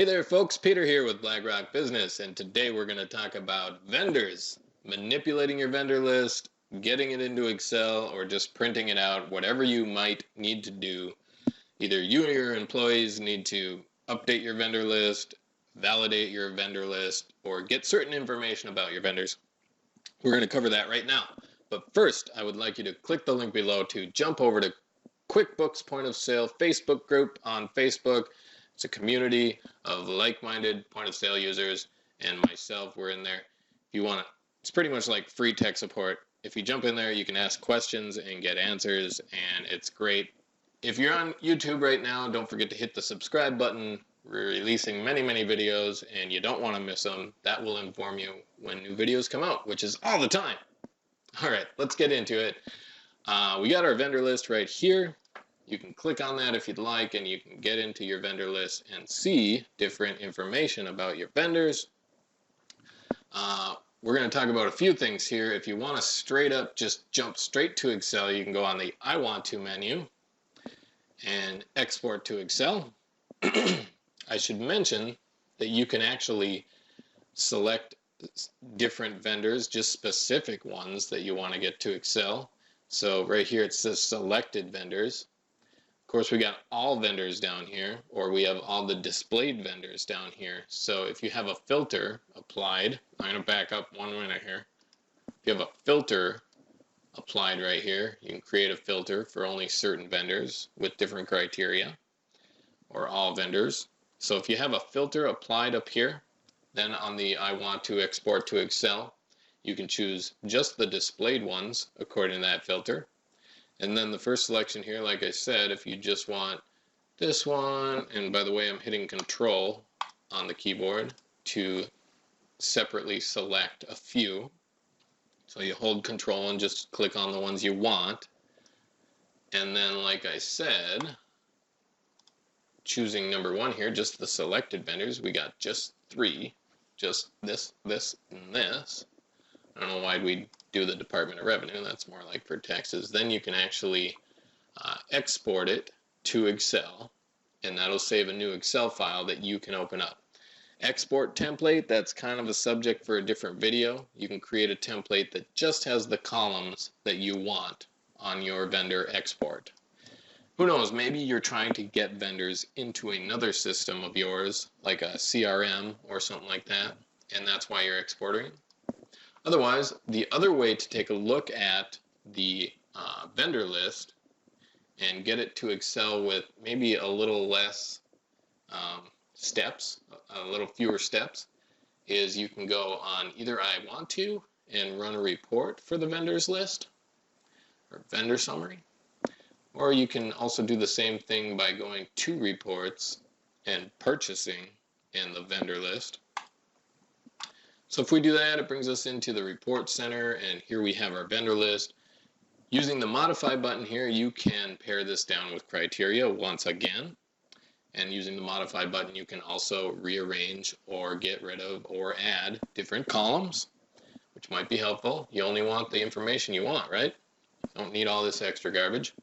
Hey there folks, Peter here with BlackRock Business, and today we're going to talk about vendors, manipulating your vendor list, getting it into Excel, or just printing it out, whatever you might need to do. Either you or your employees need to update your vendor list, validate your vendor list, or get certain information about your vendors. We're going to cover that right now. But first, I would like you to click the link below to jump over to QuickBooks Point of Sale Facebook group on Facebook. It's a community of like-minded point of sale users, and myself, we're in there. If you want to, it's pretty much like free tech support. If you jump in there, you can ask questions and get answers, and it's great. If you're on YouTube right now, don't forget to hit the subscribe button. We're releasing many videos, and you don't want to miss them. That will inform you when new videos come out, which is all the time. All right, let's get into it. We got our vendor list right here. You can click on that if you'd like, and you can get into your vendor list and see different information about your vendors. We're going to talk about a few things here. If you want to straight up just jump straight to Excel, you can go on the I want to menu and export to Excel. I should mention that you can actually select different vendors, just specific ones that you want to get to Excel. So right here it says selected vendors. Of course, we got all vendors down here, or we have all the displayed vendors down here. So if you have a filter applied, I'm going to back up 1 minute here. If you have a filter applied right here, you can create a filter for only certain vendors with different criteria, or all vendors. So if you have a filter applied up here, then on the I want to export to Excel, you can choose just the displayed ones according to that filter. And then the first selection here, like I said, if you just want this one, and by the way, I'm hitting Control on the keyboard to separately select a few. So you hold Control and just click on the ones you want. And then, like I said, choosing number 1 here, just the selected vendors, we got just 3. Just this, this, and this. I don't know why we do the Department of Revenue. That's more like for taxes. Then you can actually export it to Excel, and that'll save a new Excel file that you can open up. Export template, that's kind of a subject for a different video. You can create a template that just has the columns that you want on your vendor export. Who knows, maybe you're trying to get vendors into another system of yours, like a CRM or something like that, and that's why you're exporting. Otherwise, the other way to take a look at the vendor list and get it to Excel with maybe a little less steps, a little fewer steps, is you can go on either I want to and run a report for the vendors list or vendor summary, or you can also do the same thing by going to reports and purchasing in the vendor list. So if we do that, it brings us into the report center, and here we have our vendor list. Using the modify button here, you can pare this down with criteria once again. And using the modify button, you can also rearrange or get rid of or add different columns, which might be helpful. You only want the information you want, right? Don't need all this extra garbage.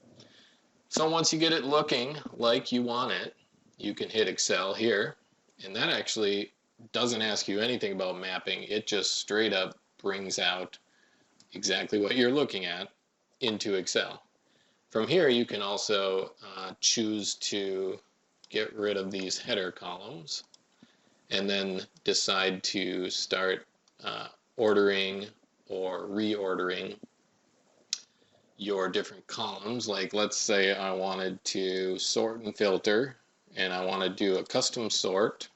So once you get it looking like you want it, you can hit Excel here, and that actually doesn't ask you anything about mapping. It just straight up brings out exactly what you're looking at into Excel. From here, you can also choose to get rid of these header columns and then decide to start ordering or reordering your different columns. Like, let's say I wanted to sort and filter, and I want to do a custom sort.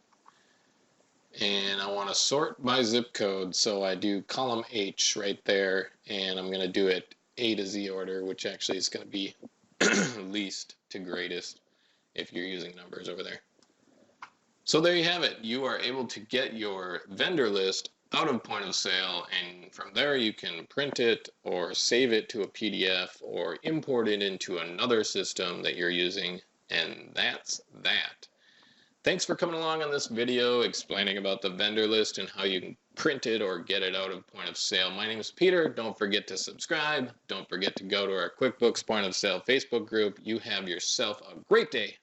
And I want to sort by zip code, so I do column H right there, and I'm going to do it A to Z order, which actually is going to be least to greatest if you're using numbers over there. So there you have it. You are able to get your vendor list out of point of sale, and from there you can print it or save it to a PDF or import it into another system that you're using, and that's that. Thanks for coming along on this video explaining about the vendor list and how you can print it or get it out of point of sale. My name is Peter. Don't forget to subscribe. Don't forget to go to our QuickBooks Point of Sale Facebook group. You have yourself a great day.